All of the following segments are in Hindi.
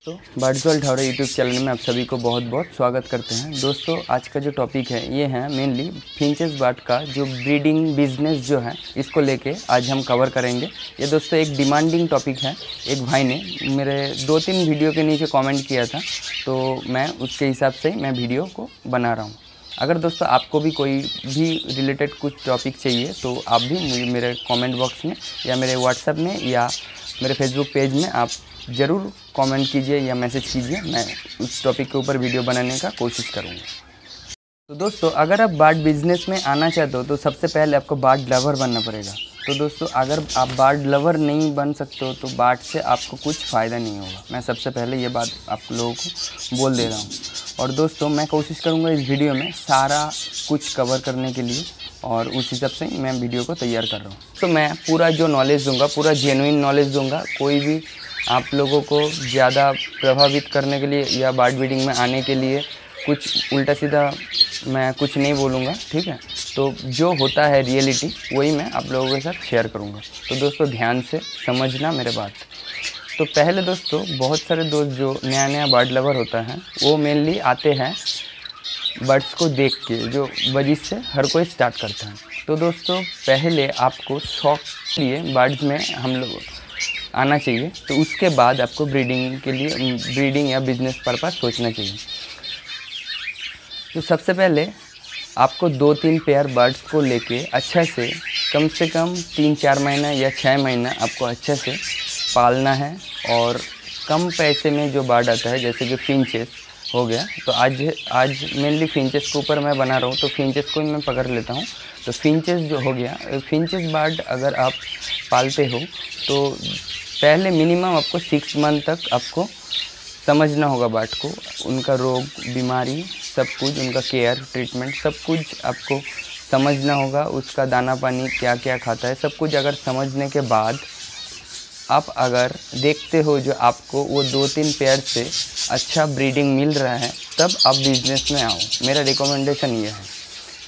तो बर्ड्सवर्ल्ड ठावरे यूट्यूब चैनल में आप सभी को बहुत बहुत स्वागत करते हैं। दोस्तों आज का जो टॉपिक है ये है मेनली फिंचेस बर्ड का जो ब्रीडिंग बिजनेस जो है इसको लेके आज हम कवर करेंगे। ये दोस्तों एक डिमांडिंग टॉपिक है। एक भाई ने मेरे 2-3 वीडियो के नीचे कमेंट किया था, तो मैं उसके हिसाब से मैं वीडियो को बना रहा हूँ। अगर दोस्तों आपको भी कोई भी रिलेटेड कुछ टॉपिक चाहिए तो आप भी मुझे मेरे कमेंट बॉक्स में या मेरे व्हाट्सएप में या मेरे फेसबुक पेज में आप ज़रूर कमेंट कीजिए या मैसेज कीजिए। मैं उस टॉपिक के ऊपर वीडियो बनाने का कोशिश करूँगा। तो दोस्तों अगर आप बर्ड बिज़नेस में आना चाहते हो तो सबसे पहले आपको बर्ड लवर बनना पड़ेगा। तो दोस्तों अगर आप बर्ड लवर नहीं बन सकते हो तो बर्ड से आपको कुछ फ़ायदा नहीं होगा। मैं सबसे पहले ये बात आप लोगों को बोल दे रहा हूँ। और दोस्तों मैं कोशिश करूँगा इस वीडियो में सारा कुछ कवर करने के लिए, और उस हिसाब से मैं वीडियो को तैयार कर रहा हूँ। तो मैं पूरा जो नॉलेज दूँगा पूरा जेन्युइन नॉलेज दूँगा। कोई भी आप लोगों को ज़्यादा प्रभावित करने के लिए या बर्ड ब्रीडिंग में आने के लिए कुछ उल्टा सीधा मैं कुछ नहीं बोलूँगा, ठीक है। तो जो होता है रियलिटी वही मैं आप लोगों के साथ शेयर करूँगा। तो दोस्तों ध्यान से समझना मेरे बात। तो पहले दोस्तों बहुत सारे दोस्त जो नया बर्ड लवर होता है वो मेनली आते हैं बर्ड्स को देख के, जो वजह से हर कोई स्टार्ट करता है। तो दोस्तों पहले आपको शौक लिए बर्ड्स में हम लोग आना चाहिए, तो उसके बाद आपको ब्रीडिंग के लिए ब्रीडिंग या बिजनेस पर्पस सोचना चाहिए। तो सबसे पहले आपको 2-3 पेयर बर्ड्स को लेके अच्छा से कम 3-4 महीना या 6 महीना आपको अच्छे से पालना है। और कम पैसे में जो बर्ड आता है जैसे कि फिंचेस हो गया, तो आज मेनली फिंचेस के ऊपर मैं बना रहा हूँ, तो फिंचेस को ही मैं पकड़ लेता हूँ। तो फिंचेस जो हो गया, फिंचेस बर्ड अगर आप पालते हो तो पहले मिनिमम आपको 6 मंथ तक आपको समझना होगा बर्ड को, उनका रोग बीमारी सब कुछ, उनका केयर ट्रीटमेंट सब कुछ आपको समझना होगा। उसका दाना पानी क्या क्या खाता है सब कुछ अगर समझने के बाद आप अगर देखते हो जो आपको वो 2-3 पेयर से अच्छा ब्रीडिंग मिल रहा है तब आप बिज़नेस में आओ। मेरा रिकमेंडेशन ये है,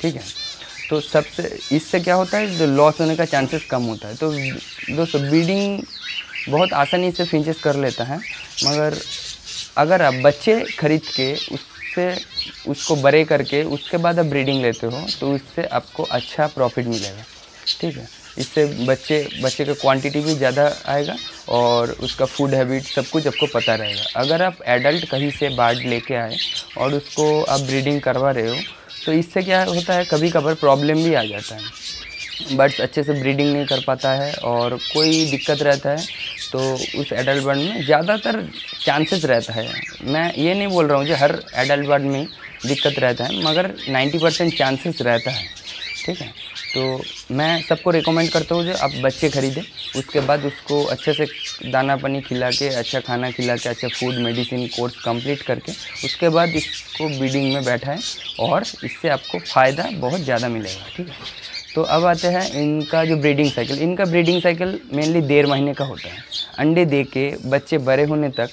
ठीक है। तो सबसे इससे क्या होता है, जो लॉस होने का चांसेस कम होता है। तो दोस्तों ब्रीडिंग बहुत आसानी से फिंचेस कर लेता है, मगर अगर आप बच्चे खरीद के उसको बड़े करके उसके बाद आप ब्रीडिंग लेते हो तो उससे आपको अच्छा प्रॉफिट मिलेगा, ठीक है। इससे बच्चे का क्वांटिटी भी ज़्यादा आएगा और उसका फूड हैबिट सब कुछ आपको पता रहेगा। अगर आप एडल्ट कहीं से बर्ड लेके आए और उसको आप ब्रीडिंग करवा रहे हो तो इससे क्या होता है, कभी कभार प्रॉब्लम भी आ जाता है। बर्ड्स अच्छे से ब्रीडिंग नहीं कर पाता है और कोई दिक्कत रहता है, तो उस एडल्ट बर्ड में ज़्यादातर चांसेस रहता है। मैं ये नहीं बोल रहा हूँ कि हर एडल्ट बर्ड में दिक्कत रहता है, मगर 90% चांसेस रहता है, ठीक है। तो मैं सबको रिकमेंड करता हूँ जो आप बच्चे खरीदें, उसके बाद उसको अच्छे से दाना पानी खिला के, अच्छा खाना खिला के, अच्छा फूड मेडिसिन कोर्स कंप्लीट करके उसके बाद इसको ब्रीडिंग में बैठाएं और इससे आपको फ़ायदा बहुत ज़्यादा मिलेगा, ठीक है। तो अब आते हैं इनका जो ब्रीडिंग साइकिल। इनका ब्रीडिंग साइकिल मेनली 1.5 महीने का होता है। अंडे दे के बच्चे बड़े होने तक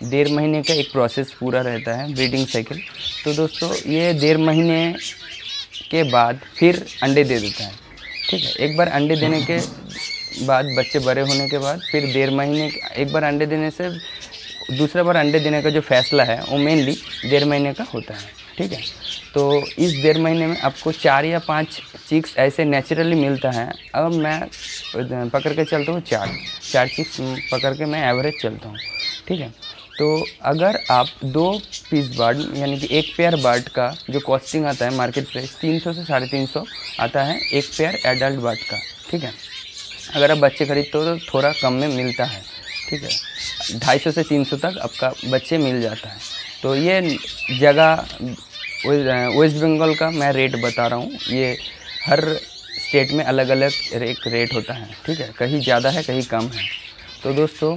1.5 महीने का एक प्रोसेस पूरा रहता है ब्रीडिंग साइकिल। तो दोस्तों ये 1.5 महीने के बाद फिर अंडे दे देता है, ठीक है। एक बार अंडे देने के बाद बच्चे बड़े होने के बाद फिर 1.5 महीने एक बार अंडे देने से दूसरा बार अंडे देने का जो फैसला है वो मेनली 1.5 महीने का होता है, ठीक है। तो इस 1.5 महीने में आपको 4 या 5 चिक्स ऐसे नेचुरली मिलता है। अब मैं पकड़ के चलता हूँ 4 चिक्स पकड़ के मैं एवरेज चलता हूँ, ठीक है। तो अगर आप 2 पीस बर्ड यानी कि एक पेयर बर्ड का जो कॉस्टिंग आता है मार्केट प्राइस 300 से 350 आता है एक पेयर एडल्ट बर्ड का, ठीक है। अगर आप बच्चे खरीदते हो तो थोड़ा कम में मिलता है, ठीक है। 250 से 300 तक आपका बच्चे मिल जाता है। तो ये जगह वेस्ट बंगाल का मैं रेट बता रहा हूँ, ये हर स्टेट में अलग अलग एक रेट होता है, ठीक है। कहीं ज़्यादा है कहीं कम है। तो दोस्तों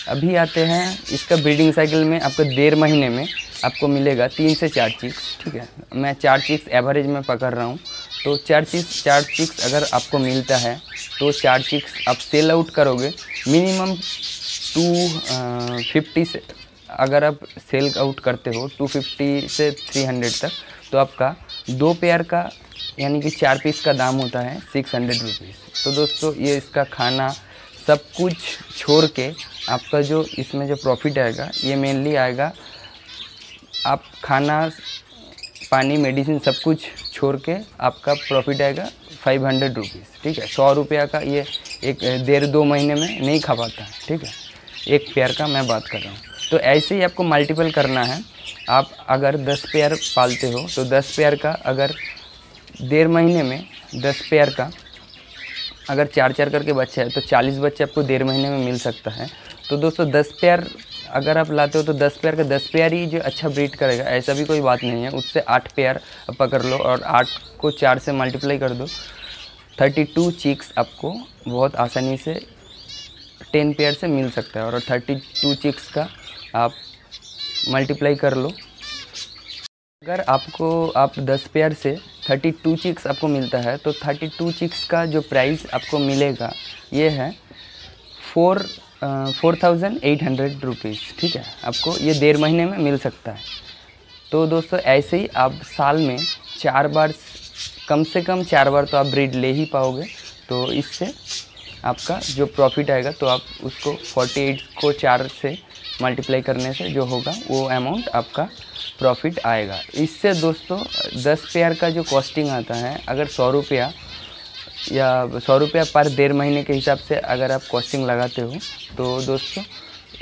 अभी आते हैं इसका ब्रीडिंग साइकिल में। आपको 1.5 महीने में आपको मिलेगा 3 से 4 चिक्स, ठीक है। मैं 4 चिक्स एवरेज में पकड़ रहा हूँ। तो 4 चिक्स अगर आपको मिलता है तो 4 चिक्स आप सेल आउट करोगे मिनिमम 250 से, अगर आप सेल आउट करते हो 250 से 300 तक, तो आपका 2 पेयर का यानी कि 4 पीस का दाम होता है 600 रुपीज़। तो दोस्तों ये इसका खाना सब कुछ छोड़ के आपका जो इसमें जो प्रॉफिट आएगा ये मेनली आएगा, आप खाना पानी मेडिसिन सब कुछ छोड़ के आपका प्रॉफिट आएगा 500 रुपीज़। ठीक है, 100 रुपया का ये एक 1.5-2 महीने में नहीं खा पाता है। ठीक है, एक पेयर का मैं बात कर रहा हूँ। तो ऐसे ही आपको मल्टीपल करना है। आप अगर 10 पेयर पालते हो तो 10 पेयर का अगर 1.5 महीने में 10 पेयर का अगर 4-4 करके बच्चे हैं तो 40 बच्चे आपको 1.5 महीने में मिल सकता है। तो दोस्तों 10 पेयर अगर आप लाते हो तो 10 पेयर का 10 पेयर ही जो अच्छा ब्रीड करेगा, ऐसा भी कोई बात नहीं है। उससे 8 पेयर पकड़ लो और 8 को 4 से मल्टीप्लाई कर दो, 32 चिक्स आपको बहुत आसानी से 10 पेयर से मिल सकता है। और 32 चिक्स का आप मल्टीप्लाई कर लो। अगर आप 10 पेयर से 32 चिक्स आपको मिलता है तो 32 चिक्स का जो प्राइस आपको मिलेगा ये है 4,800 रुपीज़। ठीक है, आपको ये 1.5 महीने में मिल सकता है। तो दोस्तों ऐसे ही आप साल में 4 बार, कम से कम 4 बार तो आप ब्रीड ले ही पाओगे। तो इससे आपका जो प्रॉफिट आएगा तो आप उसको 48 को 4 से मल्टीप्लाई करने से जो होगा वो अमाउंट आपका प्रॉफिट आएगा। इससे दोस्तों 10 पेयर का जो कॉस्टिंग आता है, अगर 100 रुपया या 100 रुपया पर 1.5 महीने के हिसाब से अगर आप कॉस्टिंग लगाते हो तो दोस्तों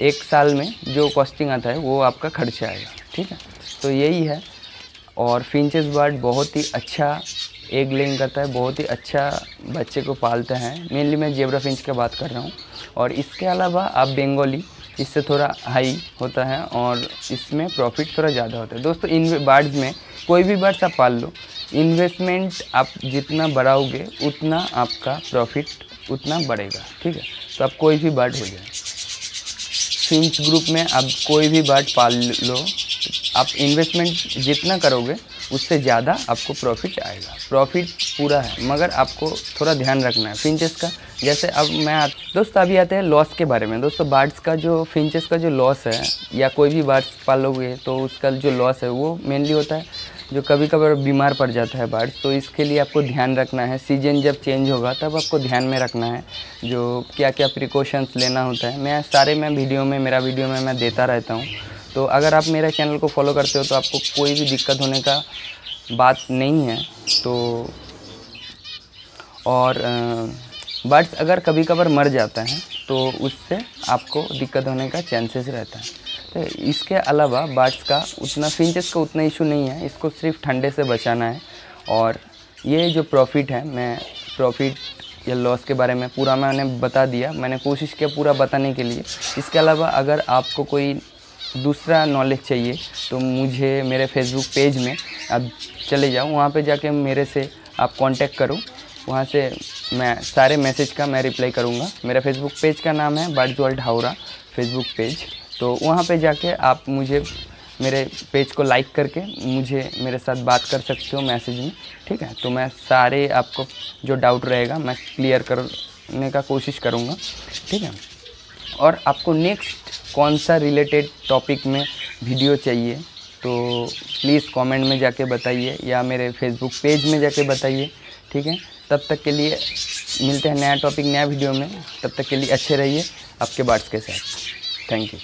एक साल में जो कॉस्टिंग आता है वो आपका खर्चा आएगा। ठीक है, तो यही है। और फिंचेस बर्ड बहुत ही अच्छा एग लेइंग करता है, बहुत ही अच्छा बच्चे को पालता है। मेनली मैं जेब्रा फिंच की बात कर रहा हूँ। और इसके अलावा आप बंगाली, इससे थोड़ा हाई होता है और इसमें प्रॉफिट थोड़ा ज़्यादा होता है। दोस्तों इन बर्ड्स में कोई भी बर्ड्स आप पाल लो, इन्वेस्टमेंट आप जितना बढ़ाओगे उतना आपका प्रॉफिट उतना बढ़ेगा। ठीक है, तो आप कोई भी बर्ड हो जाए, फिंच ग्रुप में आप कोई भी बर्ड पाल लो, आप इन्वेस्टमेंट जितना करोगे उससे ज़्यादा आपको प्रॉफिट आएगा। प्रॉफिट पूरा है, मगर आपको थोड़ा ध्यान रखना है फिंचेस का। जैसे अब दोस्तों अभी आते हैं लॉस के बारे में। दोस्तों बर्ड्स का जो फिंचेस का जो लॉस है या कोई भी बर्ड्स पालोगे तो उसका जो लॉस है वो मेनली होता है जो कभी कभार बीमार पड़ जाता है बर्ड्स। तो इसके लिए आपको ध्यान रखना है, सीजन जब चेंज होगा तब आपको ध्यान में रखना है जो क्या क्या प्रिकॉशंस लेना होता है। मैं मेरा वीडियो में मैं देता रहता हूँ। तो अगर आप मेरे चैनल को फॉलो करते हो तो आपको कोई भी दिक्कत होने का बात नहीं है। तो और बर्ड्स अगर कभी कभार मर जाता है तो उससे आपको दिक्कत होने का चांसेस रहता है। तो इसके अलावा बर्ड्स का उतना, फिंचेस का उतना इशू नहीं है, इसको सिर्फ ठंडे से बचाना है। और ये जो प्रॉफिट है, मैं प्रॉफिट या लॉस के बारे में पूरा मैंने बता दिया, मैंने कोशिश किया पूरा बताने के लिए। इसके अलावा अगर आपको कोई दूसरा नॉलेज चाहिए तो मुझे मेरे फेसबुक पेज में आप चले जाओ, वहाँ पे जाके मेरे से आप कांटेक्ट करो, वहाँ से मैं सारे मैसेज का मैं रिप्लाई करूँगा। मेरा फेसबुक पेज का नाम है birds world Howrah Facebook page. तो वहाँ पे जाके आप मुझे मेरे पेज को लाइक करके मुझे मेरे साथ बात कर सकते हो मैसेज में। ठीक है, तो मैं सारे आपको जो डाउट रहेगा मैं क्लियर करने का कोशिश करूँगा। ठीक है, और आपको नेक्स्ट कौन सा रिलेटेड टॉपिक में वीडियो चाहिए तो प्लीज़ कमेंट में जाके बताइए या मेरे फेसबुक पेज में जाके बताइए। ठीक है, तब तक के लिए मिलते हैं नया टॉपिक नया वीडियो में। तब तक के लिए अच्छे रहिए आपके बर्ड्स के साथ। Thank you.